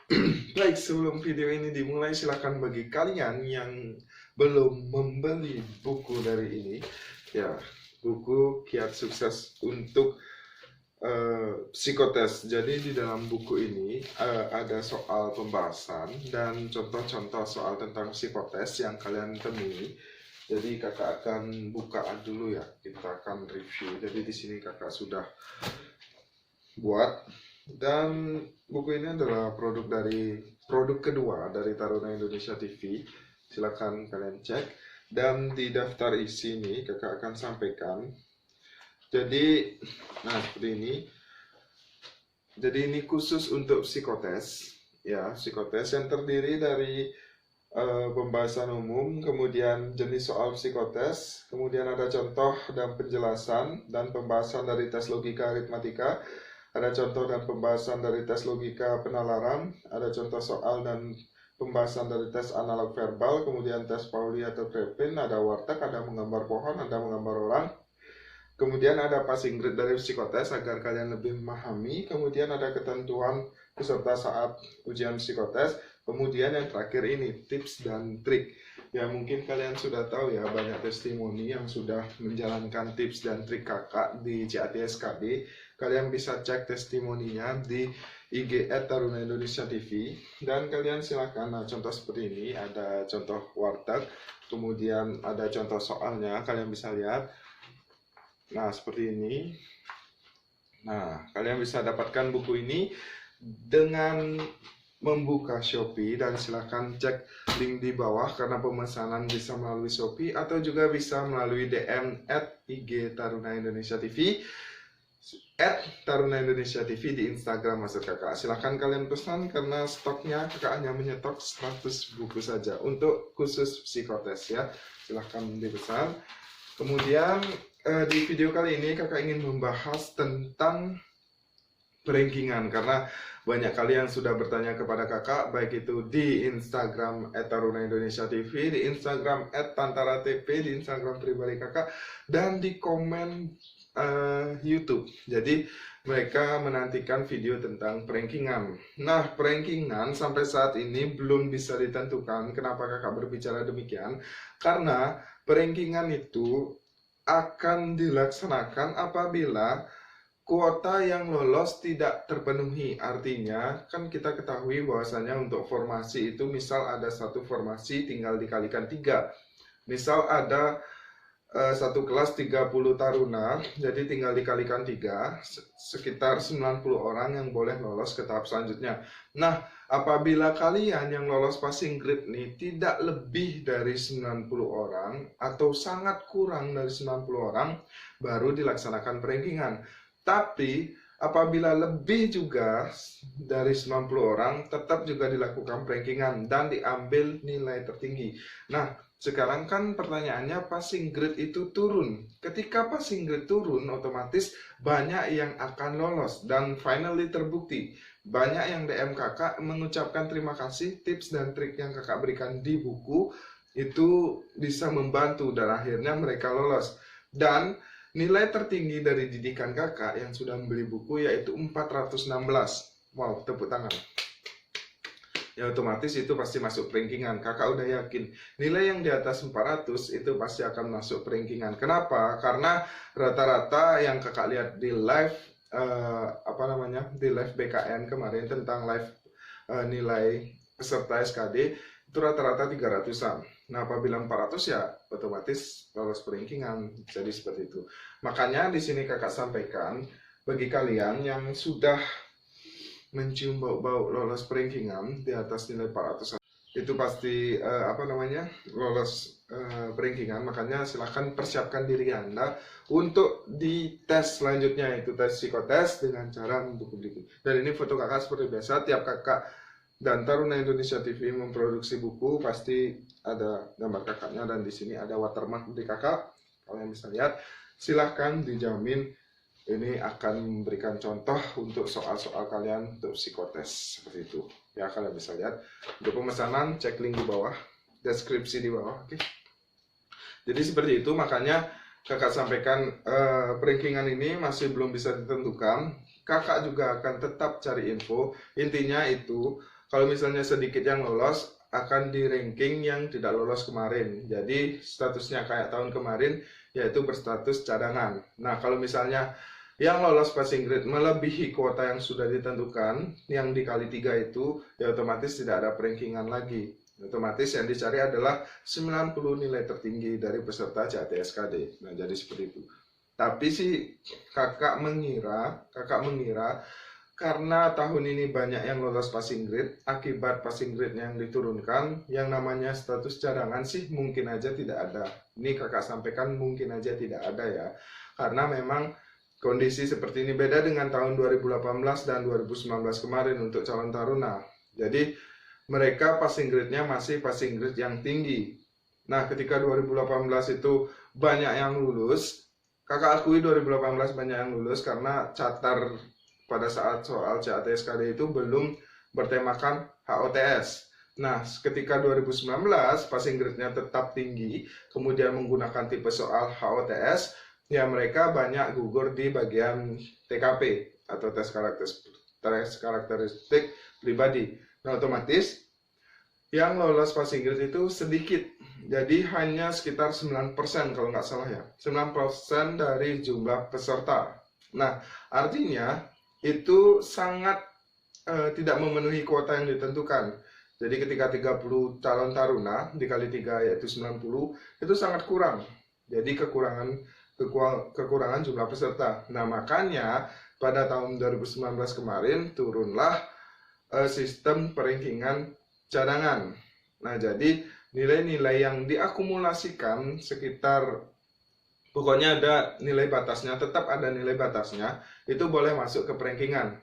Baik, sebelum video ini dimulai, silakan bagi kalian yang belum membeli buku dari ini, ya, buku Kiat Sukses untuk psikotes. Jadi di dalam buku ini ada soal pembahasan dan contoh-contoh soal tentang psikotes yang kalian temui. Jadi kakak akan buka dulu ya, kita akan review. Jadi di sini kakak sudah buat, dan buku ini adalah produk kedua dari Taruna Indonesia TV. Silakan kalian cek, dan di daftar isi ini kakak akan sampaikan. Jadi seperti ini. Jadi ini khusus untuk psikotes, ya, psikotes yang terdiri dari pembahasan umum, kemudian jenis soal psikotes, kemudian ada contoh dan penjelasan dan pembahasan dari tes logika aritmatika, ada contoh dan pembahasan dari tes logika penalaran, ada contoh soal dan pembahasan dari tes analog verbal, kemudian tes Pauli atau Krepin, ada warteg, ada menggambar pohon, ada menggambar orang. Kemudian ada passing grade dari psikotes agar kalian lebih memahami. Kemudian ada ketentuan peserta saat ujian psikotes. Kemudian yang terakhir ini tips dan trik. Ya mungkin kalian sudah tahu ya, banyak testimoni yang sudah menjalankan tips dan trik kakak di CATSKD. Kalian bisa cek testimoninya di IG @Taruna Indonesia TV. Dan kalian silakan, nah contoh seperti ini, ada contoh warteg. Kemudian ada contoh soalnya, kalian bisa lihat. Nah, seperti ini. Nah, kalian bisa dapatkan buku ini dengan membuka Shopee, dan silahkan cek link di bawah karena pemesanan bisa melalui Shopee atau juga bisa melalui DM @IG Taruna Indonesia TV, @Taruna Indonesia TV di Instagram maksud kakak. Silahkan kalian pesan karena stoknya kakak hanya menyetok 100 buku saja untuk khusus psikotes ya. Silahkan dipesan. Kemudian di video kali ini kakak ingin membahas tentang rankingan, karena banyak kali yang sudah bertanya kepada kakak, baik itu di Instagram @Taruna Indonesia TV, di Instagram @TantaraTP, di Instagram pribadi kakak, dan di komen YouTube. Jadi mereka menantikan video tentang rankingan. Nah, rankingan sampai saat ini belum bisa ditentukan. Kenapa kakak berbicara demikian? Karena rankingan itu akan dilaksanakan apabila kuota yang lolos tidak terpenuhi. Artinya, kan kita ketahui bahwasanya untuk formasi itu, misal ada satu formasi tinggal dikalikan 3. Misal ada satu kelas 30 taruna, jadi tinggal dikalikan 3, sekitar 90 orang yang boleh lolos ke tahap selanjutnya. Nah, apabila kalian yang lolos passing grade nih tidak lebih dari 90 orang atau sangat kurang dari 90 orang, baru dilaksanakan rankingan. Tapi apabila lebih juga dari 90 orang, tetap juga dilakukan rankingan dan diambil nilai tertinggi. Nah, sekarang kan pertanyaannya, passing grade itu turun. Ketika passing grade turun, otomatis banyak yang akan lolos. Dan finally terbukti, banyak yang DM kakak mengucapkan terima kasih tips dan trik yang kakak berikan di buku itu bisa membantu dan akhirnya mereka lolos. Dan nilai tertinggi dari didikan kakak yang sudah membeli buku yaitu 416. Wow, tepuk tangan. Ya otomatis itu pasti masuk rankingan. Kakak udah yakin nilai yang di atas 400 itu pasti akan masuk rankingan. Kenapa? Karena rata-rata yang kakak lihat di live di live BKN kemarin tentang live nilai peserta SKD itu rata-rata 300-an. Nah, apabila 400 ya otomatis lolos rankingan. Jadi seperti itu. Makanya di sini kakak sampaikan bagi kalian yang sudah mencium bau-bau lolos rankingan di atas nilai 400, itu pasti lolos rankingan. Makanya silahkan persiapkan diri Anda untuk di tes selanjutnya, itu tes psikotes dengan cara membuku buku. Dan ini foto kakak seperti biasa, tiap kakak dan Taruna Indonesia TV memproduksi buku pasti ada gambar kakaknya, dan di sini ada watermark dari kakak. Kalian bisa lihat, silahkan, dijamin ini akan memberikan contoh untuk soal-soal kalian untuk psikotes seperti itu. Ya, kalian bisa lihat. Untuk pemesanan, cek link di bawah, deskripsi di bawah. Oke. Jadi seperti itu, makanya kakak sampaikan rankingan ini masih belum bisa ditentukan. Kakak juga akan tetap cari info. Intinya itu Kalau misalnya sedikit yang lolos, akan di ranking yang tidak lolos kemarin. Jadi statusnya kayak tahun kemarin, yaitu berstatus cadangan. Nah, kalau misalnya yang lolos passing grade melebihi kuota yang sudah ditentukan, yang dikali 3 itu, ya otomatis tidak ada rankingan lagi. Otomatis yang dicari adalah 90 nilai tertinggi dari peserta CATSKD. Nah, jadi seperti itu. Tapi sih kakak mengira karena tahun ini banyak yang lolos passing grade, akibat passing grade yang diturunkan, yang namanya status cadangan sih mungkin aja tidak ada. Ini kakak sampaikan mungkin aja tidak ada ya. Karena memang kondisi seperti ini beda dengan tahun 2018 dan 2019 kemarin untuk calon taruna. Jadi mereka passing grade-nya masih passing grade yang tinggi. Nah, ketika 2018 itu banyak yang lulus, kakak akui 2018 banyak yang lulus karena catar pada saat soal CATSKD itu belum bertemakan HOTS. Nah, ketika 2019 passing grade-nya tetap tinggi, kemudian menggunakan tipe soal HOTS, ya mereka banyak gugur di bagian TKP atau tes karakteristik pribadi. Nah, otomatis yang lolos passing grade itu sedikit. Jadi hanya sekitar 9% kalau nggak salah ya. 9% dari jumlah peserta. Nah, artinya itu sangat tidak memenuhi kuota yang ditentukan. Jadi ketika 30 calon taruna dikali 3 yaitu 90, itu sangat kurang. Jadi kekurangan jumlah peserta. Nah, makanya pada tahun 2019 kemarin turunlah sistem perankingan cadangan. Nah, jadi nilai-nilai yang diakumulasikan sekitar, pokoknya ada nilai batasnya, tetap ada nilai batasnya, itu boleh masuk ke perankingan.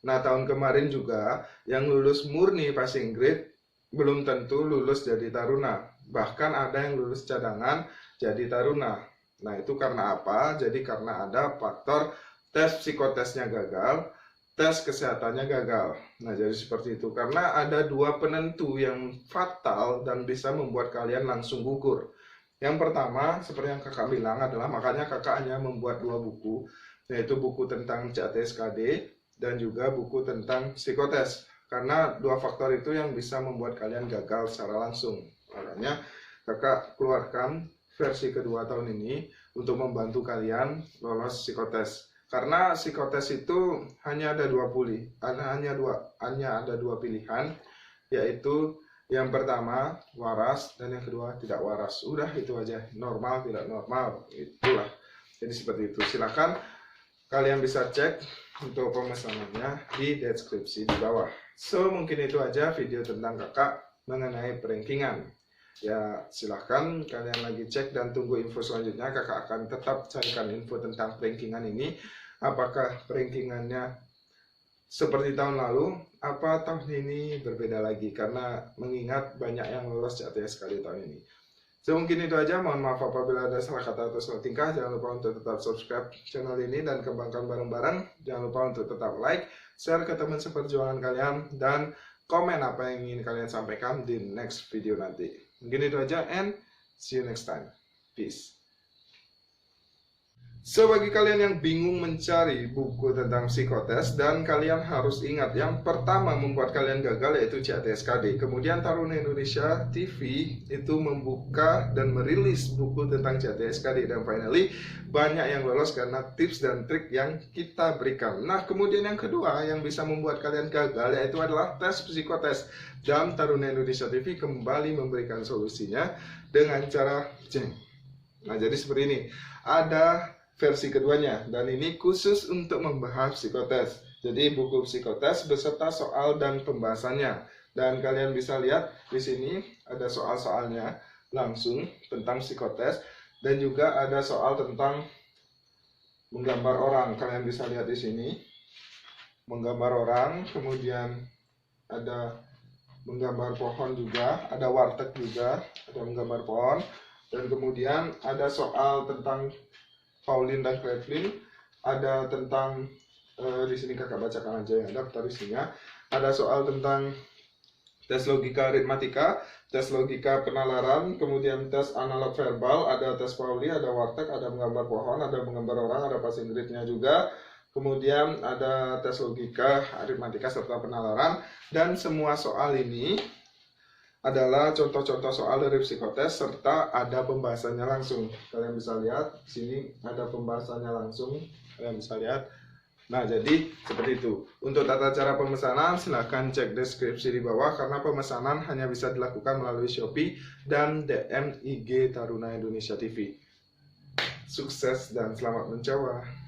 Nah, tahun kemarin juga yang lulus murni passing grade belum tentu lulus jadi taruna. Bahkan ada yang lulus cadangan jadi taruna. Nah, itu karena apa? Jadi karena ada faktor tes psikotesnya gagal, tes kesehatannya gagal. Nah, jadi seperti itu. Karena ada dua penentu yang fatal dan bisa membuat kalian langsung gugur. Yang pertama, seperti yang kakak bilang adalah, makanya kakak hanya membuat 2 buku, yaitu buku tentang CATSKD dan juga buku tentang psikotes. Karena 2 faktor itu yang bisa membuat kalian gagal secara langsung. Makanya kakak keluarkan versi kedua tahun ini untuk membantu kalian lolos psikotes. Karena psikotes itu hanya ada 2 pilihan, yaitu yang pertama waras dan yang kedua tidak waras. Udah itu aja, normal tidak normal, itulah. Jadi seperti itu. Silakan kalian bisa cek untuk pemesanannya di deskripsi di bawah. So, mungkin itu aja video tentang kakak mengenai perankingan. Ya, silahkan kalian lagi cek dan tunggu info selanjutnya. Kakak akan tetap carikan info tentang rankingan ini. Apakah rankingannya seperti tahun lalu, apa tahun ini berbeda lagi, karena mengingat banyak yang lolos CATSKD tahun ini. So, mungkin itu aja. Mohon maaf apabila ada salah kata atau salah tingkah. Jangan lupa untuk tetap subscribe channel ini dan kembangkan bareng-bareng. Jangan lupa untuk tetap like, share ke teman seperjuangan kalian, dan komen apa yang ingin kalian sampaikan di next video nanti. Mungkin itu aja, and see you next time. Peace. So, bagi kalian yang bingung mencari buku tentang psikotes, dan kalian harus ingat, yang pertama membuat kalian gagal yaitu CATSKD. Kemudian Taruna Indonesia TV itu membuka dan merilis buku tentang CATSKD. Dan finally, banyak yang lolos karena tips dan trik yang kita berikan. Nah, kemudian yang kedua yang bisa membuat kalian gagal yaitu adalah tes psikotes. Dan Taruna Indonesia TV kembali memberikan solusinya dengan cara jeng. Nah, jadi seperti ini. Ada versi keduanya, dan ini khusus untuk membahas psikotes. Jadi buku psikotes beserta soal dan pembahasannya. Dan kalian bisa lihat di sini ada soal-soalnya langsung tentang psikotes, dan juga ada soal tentang menggambar orang. Kalian bisa lihat di sini menggambar orang, kemudian ada menggambar pohon juga, ada warteg juga, ada menggambar pohon, dan kemudian ada soal tentang Pauline dan Cleveland, ada tentang di sini kakak bacakan aja yang daftar isinya. Ada soal tentang tes logika aritmatika, tes logika penalaran, kemudian tes analog verbal, ada tes Pauli, ada warteg, ada menggambar pohon, ada menggambar orang, ada passing grade-nya juga. kemudian ada tes logika, aritmatika, serta penalaran. Dan semua soal ini adalah contoh-contoh soal dari psikotes serta ada pembahasannya langsung. Kalian bisa lihat di sini ada pembahasannya langsung, kalian bisa lihat. Nah, jadi seperti itu. Untuk tata cara pemesanan silahkan cek deskripsi di bawah karena pemesanan hanya bisa dilakukan melalui Shopee dan DM IG Taruna Indonesia TV. Sukses dan selamat mencoba.